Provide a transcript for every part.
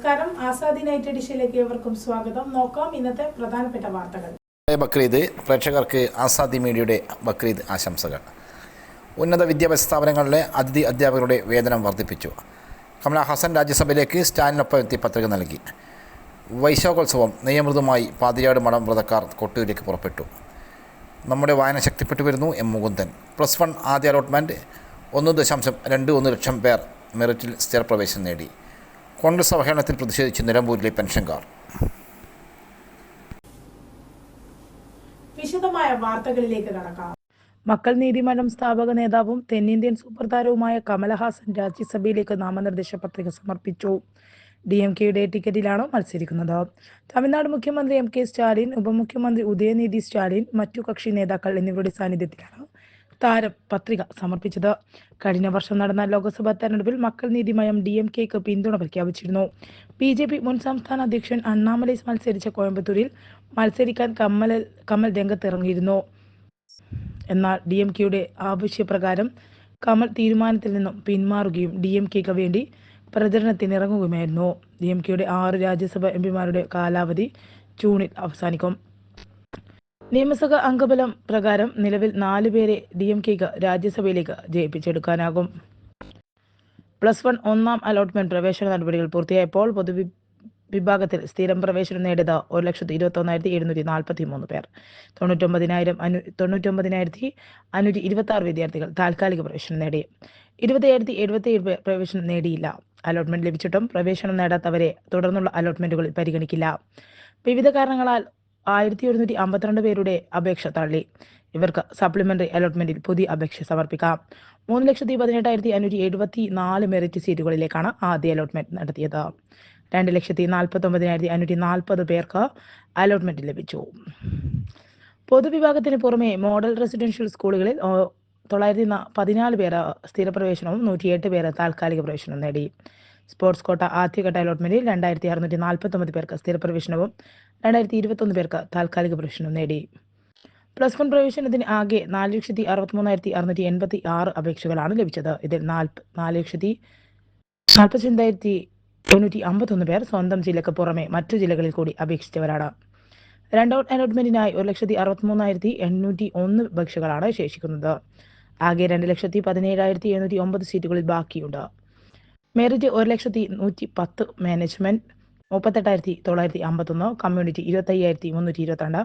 നമസ്കാരം. ആസാദി നൈറ്റ് എഡിഷനിലേക്ക് ഏവർക്കും സ്വാഗതം. നോക്കാം ഇന്നത്തെ പ്രധാനപ്പെട്ട വാർത്തകൾ. ബക്രീദ് പ്രേക്ഷകർക്ക് ആസാദി മീഡിയയുടെ ബക്രീദ് ആശംസകൾ. ഉന്നത വിദ്യാഭ്യാസ സ്ഥാപനങ്ങളിലെ അതിഥി അധ്യാപകരുടെ വേതനം വർദ്ധിപ്പിച്ചു. കമല ഹാസൻ രാജ്യസഭയിലേക്ക് സ്റ്റാലിനൊപ്പം എത്തി പത്രിക നൽകി. വൈശാഖോത്സവം നെയ്യമൃതുമായി പാതിരാട് മഠം വ്രതക്കാർ കൊട്ടൂരിലേക്ക് പുറപ്പെട്ടു. നമ്മുടെ വായന ശക്തിപ്പെട്ടു വരുന്നു. എം മുകുന്ദൻ. +1 ആദ്യ അലോട്ട്മെൻറ്റ് 1.21 ലക്ഷം പേർ മെറിറ്റിൽ സ്ഥിരപ്രവേശനം നേടി. കോൺഗ്രസ് അവഹേളനത്തിൽ പ്രതിഷേധിച്ച് നിലമ്പൂരിലെ പെൻഷൻകാർ. വിശദമായ വാർത്തകളിലേക്ക് കടക്കാം. മക്കൾ നീതിമന്றம் സ്ഥാപക നേതാവും തെന്നിന്ത്യൻ സൂപ്പർ താരവുമായ കമലഹാസൻ രാജ്യസഭയിലേക്ക് നാമനിർദ്ദേശ പത്രിക സമർപ്പിച്ചു. DMKയുടെ ടിക്കറ്റിലാണ് മത്സരിക്കുന്നത്. തമിഴ്നാട് മുഖ്യമന്ത്രി MK സ്റ്റാലിൻ, ഉപമുഖ്യമന്ത്രി ഉദയനിധി സ്റ്റാലിൻ, മറ്റു കക്ഷി നേതാക്കൾ എന്നിവരുടെ സാന്നിധ്യത്തിലാണ് താരം പത്രിക സമർപ്പിച്ചത്. കഴിഞ്ഞ വർഷം നടന്ന ലോക്സഭാ തെരഞ്ഞെടുപ്പിൽ മക്കൾ നീതിമയം DMKക്ക് പിന്തുണ പ്രഖ്യാപിച്ചിരുന്നു. BJP മുൻ സംസ്ഥാന അധ്യക്ഷൻ അണ്ണാമലൈ മത്സരിച്ച കോയമ്പത്തൂരിൽ മത്സരിക്കാൻ കമൽ രംഗത്തിറങ്ങിയിരുന്നു. എന്നാൽ DMKയുടെ ആവശ്യപ്രകാരം കമൽ തീരുമാനത്തിൽ നിന്നും പിന്മാറുകയും DMKക്ക് വേണ്ടി പ്രചരണത്തിനിറങ്ങുകയുമായിരുന്നു. DMKയുടെ 6 രാജ്യസഭാ MPമാരുടെ കാലാവധി ജൂണിൽ അവസാനിക്കും. നിയമസഭ അംഗബലം പ്രകാരം നിലവിൽ 4 പേരെ DMKക്ക് രാജ്യസഭയിലേക്ക് ജയിപ്പിച്ചെടുക്കാനാകും. +1 ഒന്നാം അലോട്ട്മെന്റ് പ്രവേശന നടപടികൾ പൂർത്തിയായപ്പോൾ പൊതുവിഭാഗത്തിൽ സ്ഥിരം പ്രവേശനം നേടിയത് 1,21,743 പേർ. 99,526 വിദ്യാർത്ഥികൾ താൽക്കാലിക പ്രവേശനം നേടി. 20,077 പേർ പ്രവേശനം നേടിയില്ല. അലോട്ട്മെന്റ് ലഭിച്ചിട്ടും പ്രവേശനം നേടാത്തവരെ തുടർന്നുള്ള അലോട്ട്മെന്റുകളിൽ പരിഗണിക്കില്ല. വിവിധ കാരണങ്ങളാൽ 1,152 പേരുടെ അപേക്ഷ തള്ളി. ഇവർക്ക് സപ്ലിമെന്ററി അലോട്ട്മെന്റിൽ പുതിയ അപേക്ഷ സമർപ്പിക്കാം. 3,18,574 മെറിറ്റ് സീറ്റുകളിലേക്കാണ് ആദ്യ അലോട്ട്മെന്റ് നടത്തിയത്. 2,49,540 പേർക്ക് അലോട്ട്മെന്റ് ലഭിച്ചു. പൊതുവിഭാഗത്തിന് പുറമെ മോഡൽ റെസിഡൻഷ്യൽ സ്കൂളുകളിൽ 914 പേര് സ്ഥിരപ്രവേശനവും 108 പേര് താൽക്കാലിക പ്രവേശനവും നേടി. സ്പോർട്സ് കോട്ട ആദ്യഘട്ട അലോട്ട്മെന്റിൽ 2,649 പേർക്ക് സ്ഥിരപ്രവേശനവും 2,021 പേർക്ക് താൽക്കാലിക പ്രവേശനവും നേടി. +1 പ്രവേശനത്തിന് ആകെ 4,63,686 അപേക്ഷകളാണ് ലഭിച്ചത്. ഇതിൽ 4,45,951 പേർ സ്വന്തം ജില്ലക്ക് പുറമെ മറ്റു ജില്ലകളിൽ കൂടി അപേക്ഷിച്ചവരാണ്. രണ്ടാം അലോട്ട്മെന്റിനായി 1,63,801 അപേക്ഷകളാണ് ശേഷിക്കുന്നത്. ആകെ 2,17,709 സീറ്റുകളിൽ ബാക്കിയുണ്ട്. മെറിറ്റ് 1,110, മാനേജ്മെന്റ് 38,951, കമ്മ്യൂണിറ്റി 25,322,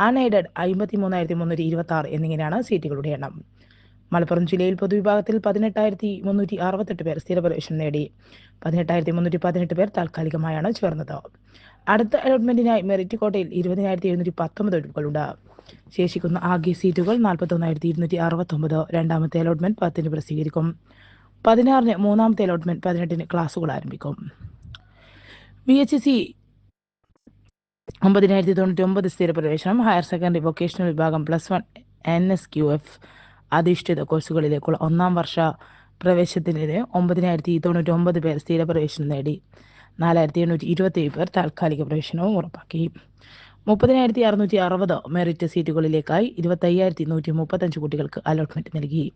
അൺഎയ്ഡഡ് 53,326 എന്നിങ്ങനെയാണ് സീറ്റുകളുടെ എണ്ണം. മലപ്പുറം ജില്ലയിൽ പൊതുവിഭാഗത്തിൽ 18,368 പേർ സ്ഥിരപ്രവേശനം നേടി. 18,318 പേർ താൽക്കാലികമായാണ് ചേർന്നത്. അടുത്ത അലോട്ട്മെന്റിനായി മെറിറ്റ് കോട്ടയിൽ 20,719 ഒഴിവുകളുണ്ട്. ശേഷിക്കുന്ന ആകെ സീറ്റുകൾ 41,269. രണ്ടാമത്തെ അലോട്ട്മെന്റ് 10-ന് പ്രസിദ്ധീകരിക്കും. 16-ന് മൂന്നാമത്തെ അലോട്ട്മെന്റ് 18-ന് ക്ലാസുകൾ ആരംഭിക്കും. VHSE 9,099 സ്ഥിരപ്രവേശനം. ഹയർ സെക്കൻഡറി വൊക്കേഷണൽ വിഭാഗം +1 NSQF അധിഷ്ഠിത കോഴ്സുകളിലേക്കുള്ള ഒന്നാം വർഷ പ്രവേശനത്തിന് 9,099 പേർ സ്ഥിരപ്രവേശനം നേടി. 4,827 പേർ താൽക്കാലിക പ്രവേശനവും ഉറപ്പാക്കി. 30,660 മെറിറ്റ് സീറ്റുകളിലേക്കായി 25,135 കുട്ടികൾക്ക് അലോട്ട്മെന്റ് നൽകി.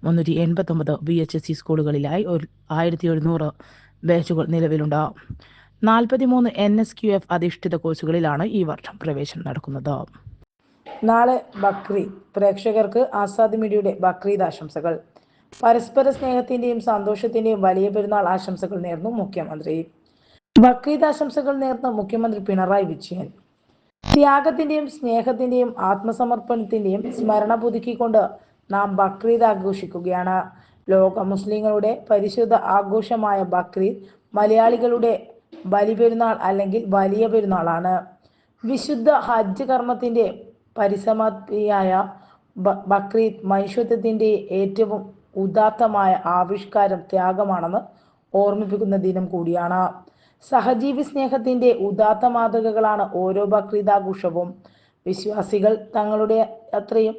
389 VHSE സ്കൂളുകളിലായി 1,700 ബാച്ചുകൾ നിലവിലുണ്ട്. 43 NSQF അധിഷ്ഠിത കോഴ്സുകളിലാണ് ഈ വർഷം പ്രവേശനം നടക്കുന്നത്. നാളെ ബക്രീദ്. പ്രേക്ഷകർക്ക് ആസാദി മീഡിയയുടെ ബക്രീദ് ആശംസകൾ. പരസ്പര സ്നേഹത്തിന്റെയും സന്തോഷത്തിന്റെയും വലിയ പെരുന്നാൾ ആശംസകൾ നേർന്നു മുഖ്യമന്ത്രി. ബക്രീദ് ആശംസകൾ നേർന്ന മുഖ്യമന്ത്രി പിണറായി വിജയൻ. ത്യാഗത്തിന്റെയും സ്നേഹത്തിന്റെയും ആത്മസമർപ്പണത്തിന്റെയും സ്മരണ പുതുക്കിക്കൊണ്ട് നാം ബക്രീദ് ആഘോഷിക്കുകയാണ്. ലോക മുസ്ലിങ്ങളുടെ പരിശുദ്ധ ആഘോഷമായ ബക്രീദ് മലയാളികളുടെ ബലിപെരുന്നാൾ അല്ലെങ്കിൽ വലിയ പെരുന്നാളാണ്. വിശുദ്ധ ഹജ്ജ് കർമ്മത്തിന്റെ പരിസമാപ്തിയായ ബക്രീദ് മനുഷ്യത്വത്തിന്റെ ഏറ്റവും ഉദാത്തമായ ആവിഷ്കാരം ത്യാഗമാണെന്ന് ഓർമ്മിപ്പിക്കുന്ന ദിനം കൂടിയാണ്. സഹജീവി സ്നേഹത്തിന്റെ ഉദാത്ത മാതൃകകളാണ് ഓരോ ബക്രീദ് ആഘോഷവും. വിശ്വാസികൾ തങ്ങളുടെ അത്രയും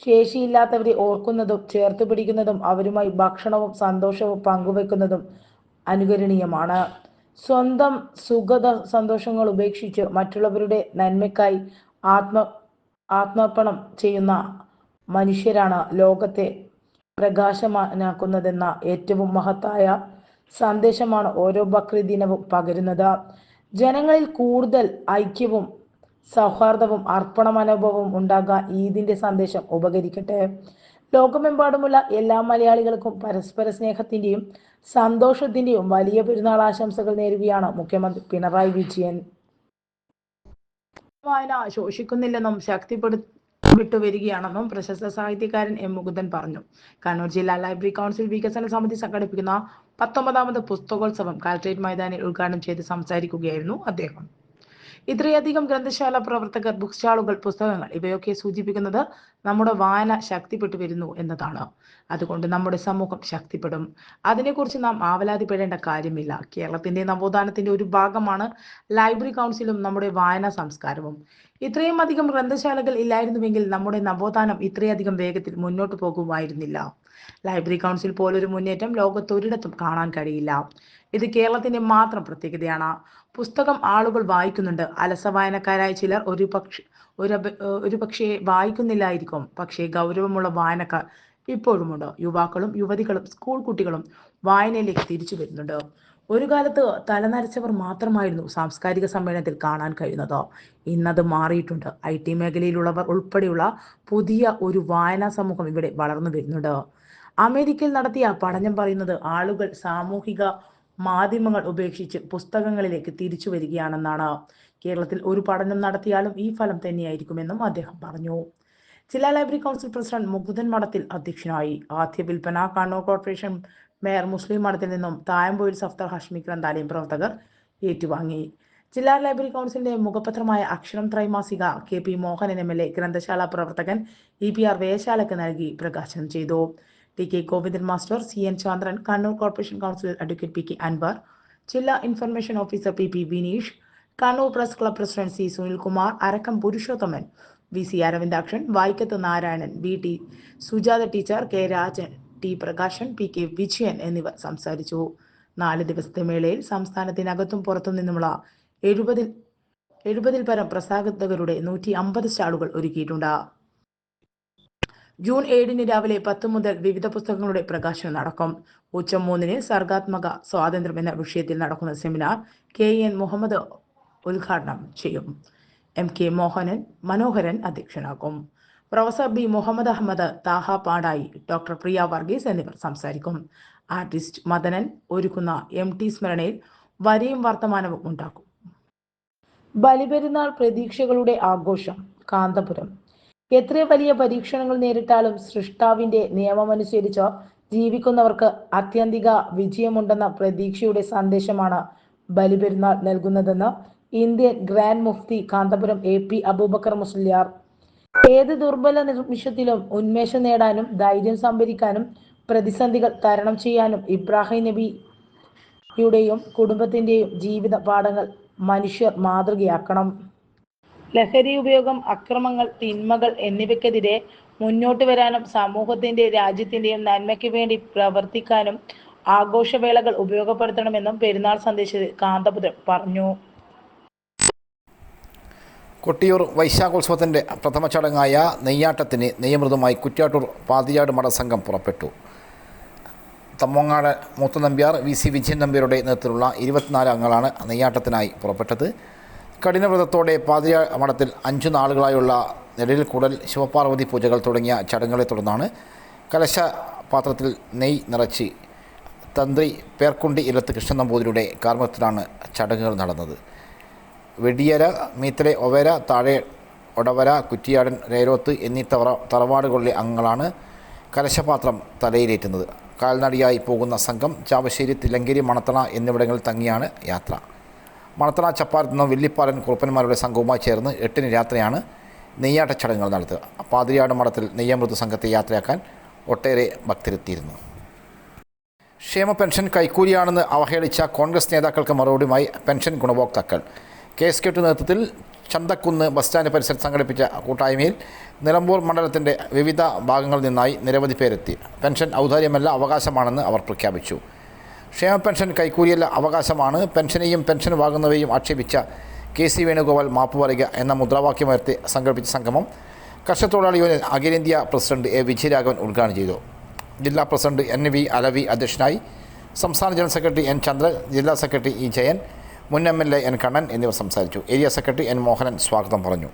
ശേഷിയില്ലാത്തവരെ ഓർക്കുന്നതും ചേർത്ത് പിടിക്കുന്നതും അവരുമായി ഭക്ഷണവും സന്തോഷവും പങ്കുവെക്കുന്നതും അനുകരണീയമാണ്. സ്വന്തം സുഖ സന്തോഷങ്ങൾ ഉപേക്ഷിച്ച് മറ്റുള്ളവരുടെ നന്മയ്ക്കായി ആത്മാർപ്പണം ചെയ്യുന്ന മനുഷ്യരാണ് ലോകത്തെ പ്രകാശമാനാക്കുന്നതെന്ന ഏറ്റവും മഹത്തായ സന്ദേശമാണ് ഓരോ ബക്രീദ് ദിനവും പകരുന്നത്. ജനങ്ങളിൽ കൂടുതൽ ഐക്യവും സൗഹാർദ്ദവും അർപ്പണ മനോഭാവവും ഉണ്ടാകാൻ ഈദിന്റെ സന്ദേശം ഉപകരിക്കട്ടെ. ലോകമെമ്പാടുമുള്ള എല്ലാ മലയാളികൾക്കും പരസ്പര സ്നേഹത്തിന്റെയും സന്തോഷത്തിന്റെയും വലിയ പെരുന്നാൾ ആശംസകൾ നേരുകയാണ് മുഖ്യമന്ത്രി പിണറായി വിജയൻ. വായന ശോഷിക്കുന്നില്ലെന്നും ശക്തിപ്പെട്ടു വരികയാണെന്നും പ്രശസ്ത സാഹിത്യകാരൻ എം മുകുന്ദൻ പറഞ്ഞു. കണ്ണൂർ ജില്ലാ ലൈബ്രറി കൗൺസിൽ വികസന സമിതി സംഘടിപ്പിക്കുന്ന 19ാമത് പുസ്തകോത്സവം കലക്ട്രേറ്റ് മൈതാനിൽ ഉദ്ഘാടനം ചെയ്ത് സംസാരിക്കുകയായിരുന്നു അദ്ദേഹം. ഇത്രയധികം ഗ്രന്ഥശാല പ്രവർത്തകർ, ബുക്ക് സ്റ്റാളുകൾ, പുസ്തകങ്ങൾ ഇവയൊക്കെ സൂചിപ്പിക്കുന്നത് നമ്മുടെ വായന ശക്തിപ്പെട്ടു വരുന്നു എന്നതാണ്. അതുകൊണ്ട് നമ്മുടെ സമൂഹം ശക്തിപ്പെടും. അതിനെക്കുറിച്ച് നാം ആവലാതിപ്പെടേണ്ട കാര്യമില്ല. കേരളത്തിന്റെ നവോത്ഥാനത്തിന്റെ ഒരു ഭാഗമാണ് ലൈബ്രറി കൗൺസിലും നമ്മുടെ വായനാ സംസ്കാരവും. ഇത്രയും അധികം ഗ്രന്ഥശാലകൾ ഇല്ലായിരുന്നുവെങ്കിൽ നമ്മുടെ നവോത്ഥാനം ഇത്രയധികം വേഗത്തിൽ മുന്നോട്ട് പോകുമായിരുന്നില്ല. ലൈബ്രറി കൗൺസിൽ പോലൊരു മുന്നേറ്റം ലോകത്തൊരിടത്തും കാണാൻ കഴിയില്ല. ഇത് കേരളത്തിന്റെ മാത്രം പ്രത്യേകതയാണ്. പുസ്തകം ആളുകൾ വായിക്കുന്നുണ്ട്. അലസ വായനക്കാരായ ചിലർ ഒരു പക്ഷേ വായിക്കുന്നില്ലായിരിക്കും. പക്ഷേ ഗൗരവമുള്ള വായനക്കാർ ഇപ്പോഴുമുണ്ട്. യുവാക്കളും യുവതികളും സ്കൂൾ കുട്ടികളും വായനയിലേക്ക് തിരിച്ചു വരുന്നുണ്ട്. ഒരു കാലത്ത് തലനരച്ചവർ മാത്രമായിരുന്നു സാംസ്കാരിക സമ്മേളനത്തിൽ കാണാൻ കഴിയുന്നത്. ഇന്നത് മാറിയിട്ടുണ്ട്. IT മേഖലയിലുള്ളവർ ഉൾപ്പെടെയുള്ള പുതിയ ഒരു വായനാ സമൂഹം ഇവിടെ വളർന്നു വരുന്നുണ്ട്. അമേരിക്കയിൽ നടത്തിയ പഠനം പറയുന്നത് ആളുകൾ സാമൂഹിക മാധ്യമങ്ങൾ ഉപേക്ഷിച്ച് പുസ്തകങ്ങളിലേക്ക് തിരിച്ചു വരികയാണെന്നാണ്. കേരളത്തിൽ ഒരു പഠനം നടത്തിയാലും ഈ ഫലം തന്നെയായിരിക്കുമെന്നും അദ്ദേഹം പറഞ്ഞു. ജില്ലാ ലൈബ്രറി കൗൺസിൽ പ്രസിഡന്റ് മുകുന്ദൻ മഠത്തിൽ അധ്യക്ഷനായി. ആദ്യ വിൽപ്പന കണ്ണൂർ കോർപ്പറേഷൻ മേയർ മുസ്ലിം മഠത്തിൽ നിന്നും തായമ്പൊയിൽ സഫ്തർ ഹാഷ്മി ഗ്രന്ഥാലയം പ്രവർത്തകർ ഏറ്റുവാങ്ങി. ജില്ലാ ലൈബ്രറി കൗൺസിലിന്റെ മുഖപത്രമായ അക്ഷരം ത്രൈമാസിക KP മോഹനൻ MLA ഗ്രന്ഥശാല പ്രവർത്തകൻ EPR വേശാലയ്ക്ക് നൽകി പ്രകാശനം ചെയ്തു. TK Govindan master, CN Chandran, Kannur corporation councillor advocate PK Anwar, ജില്ലാ information officer PP Vineesh, Kannur press club president C Sunilkumar, Arakkam Purushothaman, VC Aravindakshan, Vayikkath Narayanan, VT Sujatha teacher, K Rajan, T Prakashan, PK Vijayan എന്നിവർ സംസാരിച്ചു. 4 ദിവസത്തെ മേളയിൽ സംസ്ഥാനത്തിനകത്തും പുറത്തു നിന്നുമുള്ള 70-ൽ പരം പ്രസാധകരുടെ 150 സ്റ്റാളുകൾ ഒരുക്കിയിട്ടുണ്ട്. ജൂൺ 7 രാവിലെ 10 മുതൽ വിവിധ പുസ്തകങ്ങളുടെ പ്രകാശനം നടക്കും. ഉച്ച 3 സർഗാത്മക സ്വാതന്ത്ര്യം എന്ന വിഷയത്തിൽ നടക്കുന്ന സെമിനാർ KN മുഹമ്മദ് ഉദ്ഘാടനം ചെയ്യും. MK മനോഹരൻ അധ്യക്ഷനാകും. Professor B Muhammad Ahmed, Thaha Padayi, doctor Priya Varghese എന്നിവർ സംസാരിക്കും. ആർട്ടിസ്റ്റ് മദനൻ ഒരുക്കുന്ന MT സ്മരണയിൽ വരിയും വർത്തമാനവും ഉണ്ടാക്കും. ബലിപെരുന്നാൾ പ്രതീക്ഷകളുടെ ആഘോഷം. കാന്തപുരം. എത്ര വലിയ പരീക്ഷണങ്ങൾ നേരിട്ടാലും സൃഷ്ടാവിന്റെ നിയമമനുസരിച്ച് ജീവിക്കുന്നവർക്ക് ആത്യന്തിക വിജയമുണ്ടെന്ന പ്രതീക്ഷയുടെ സന്ദേശമാണ് ബലിപെരുന്നാൾ നൽകുന്നതെന്ന് ഇന്ത്യൻ ഗ്രാൻഡ് മുഫ്തി കാന്തപുരം AP അബൂബക്കർ മുസ്ലിയാർ. ഏത് ദുർബല നിമിഷത്തിലും ഉന്മേഷം നേടാനും ധൈര്യം സംഭരിക്കാനും പ്രതിസന്ധികൾ തരണം ചെയ്യാനും ഇബ്രാഹിം നബിയുടെയും കുടുംബത്തിന്റെയും ജീവിത പാഠങ്ങൾ മനുഷ്യർ മാതൃകയാക്കണം. ലഹരി ഉപയോഗം, അക്രമങ്ങൾ, തിന്മകൾ എന്നിവയ്ക്കെതിരെ മുന്നോട്ട് വരാനും സമൂഹത്തിന്റെ രാജ്യത്തിന്റെയും നന്മയ്ക്ക് വേണ്ടി പ്രവർത്തിക്കാനും ആഘോഷവേളകൾ ഉപയോഗപ്പെടുത്തണമെന്നും പെരുന്നാൾ സന്ദേശത്തിൽ കാന്തപുരം പറഞ്ഞു. കൊട്ടിയൂർ വൈശാഖോത്സവത്തിൻ്റെ പ്രഥമ ചടങ്ങായ നെയ്യാട്ടത്തിന് നെയ്യമൃതുമായി കുറ്റ്യാട്ടൂർ പാതിയാട് മഠസംഘം പുറപ്പെട്ടു. തമ്മങ്ങാട് മൂത്തനമ്പ്യാർ VC വിജയൻ നമ്പ്യാരുടെ നേതൃത്വത്തിലുള്ള 24 അംഗങ്ങളാണ് നെയ്യാട്ടത്തിനായി പുറപ്പെട്ടത്. കഠിനവ്രതത്തോടെ പാതിയാട് മഠത്തിൽ 5 നാളുകളായുള്ള നിഴലിൽ കൂടൽ, ശിവപാർവതി പൂജകൾ തുടങ്ങിയ ചടങ്ങുകളെ തുടർന്നാണ് കലശപാത്രത്തിൽ നെയ്യ് നിറച്ച് തന്ത്രി പേർക്കുണ്ടി ഇല്ലത്ത് കൃഷ്ണൻ നമ്പൂതിരിയുടെ കാർമ്മികത്തിലാണ് ചടങ്ങുകൾ നടന്നത്. വെടിയര, മീത്തലെ, ഒവര, താഴെ ഒടവര, കുറ്റിയാടൻ, രേരോത്ത് എന്നീ തറവാടുകളിലെ അംഗങ്ങളാണ് കലശപാത്രം തലയിലേറ്റുന്നത്. കാൽനടയായി പോകുന്ന സംഘം ചാവശ്ശേരി, തില്ലങ്കേരി, മണത്തണ എന്നിവിടങ്ങളിൽ തങ്ങിയാണ് യാത്ര. മണത്തണ ചപ്പാരത്തു നിന്നും വെള്ളിപ്പാലൻ കുറുപ്പന്മാരുടെ സംഘവുമായി ചേർന്ന് 8-ന് രാത്രിയാണ് നെയ്യാട്ട ചടങ്ങുകൾ നടത്തുക. പാതിരിയാട് മഠത്തിൽ നെയ്യമൃത് സംഘത്തെ യാത്രയാക്കാൻ ഒട്ടേറെ ഭക്തരെത്തിയിരുന്നു. ക്ഷേമ പെൻഷൻ കൈക്കൂലിയാണെന്ന് അവഹേളിച്ച കോൺഗ്രസ് നേതാക്കൾക്ക് മറുപടിയുമായി പെൻഷൻ ഗുണഭോക്താക്കൾ. KSK നേതൃത്വത്തിൽ ചന്തക്കുന്ന് ബസ് സ്റ്റാൻഡ് പരിസരത്ത് സംഘടിപ്പിച്ച കൂട്ടായ്മയിൽ നിലമ്പൂർ മണ്ഡലത്തിൻ്റെ വിവിധ ഭാഗങ്ങളിൽ നിന്നായി നിരവധി പേരെത്തി. പെൻഷൻ ഔദാര്യമല്ല, അവകാശമാണെന്ന് അവർ പ്രഖ്യാപിച്ചു. ക്ഷേമ പെൻഷൻ കൈക്കൂലിയല്ല, അവകാശമാണ്. പെൻഷനെയും പെൻഷൻ വാങ്ങുന്നവരെയും ആക്ഷേപിച്ച KC വേണുഗോപാൽ മാപ്പ് പറയുക എന്ന മുദ്രാവാക്യമുയർത്തി സംഘടിപ്പിച്ച സംഗമം കർഷകത്തൊഴിലാളി യൂണിയൻ അഖിലേന്ത്യാ പ്രസിഡന്റ് A വിജയരാഘവൻ ഉദ്ഘാടനം ചെയ്തു. ജില്ലാ പ്രസിഡന്റ് NV അലവി അധ്യക്ഷനായി. സംസ്ഥാന ജനറൽ സെക്രട്ടറി എൻ ചന്ദ്രൻ, ജില്ലാ സെക്രട്ടറി ഇ ജയൻ, മുൻ MLA എൻ കണ്ണൻ എന്നിവർ സംസാരിച്ചു. ഏരിയ സെക്രട്ടറി എൻ മോഹനൻ സ്വാഗതം പറഞ്ഞു.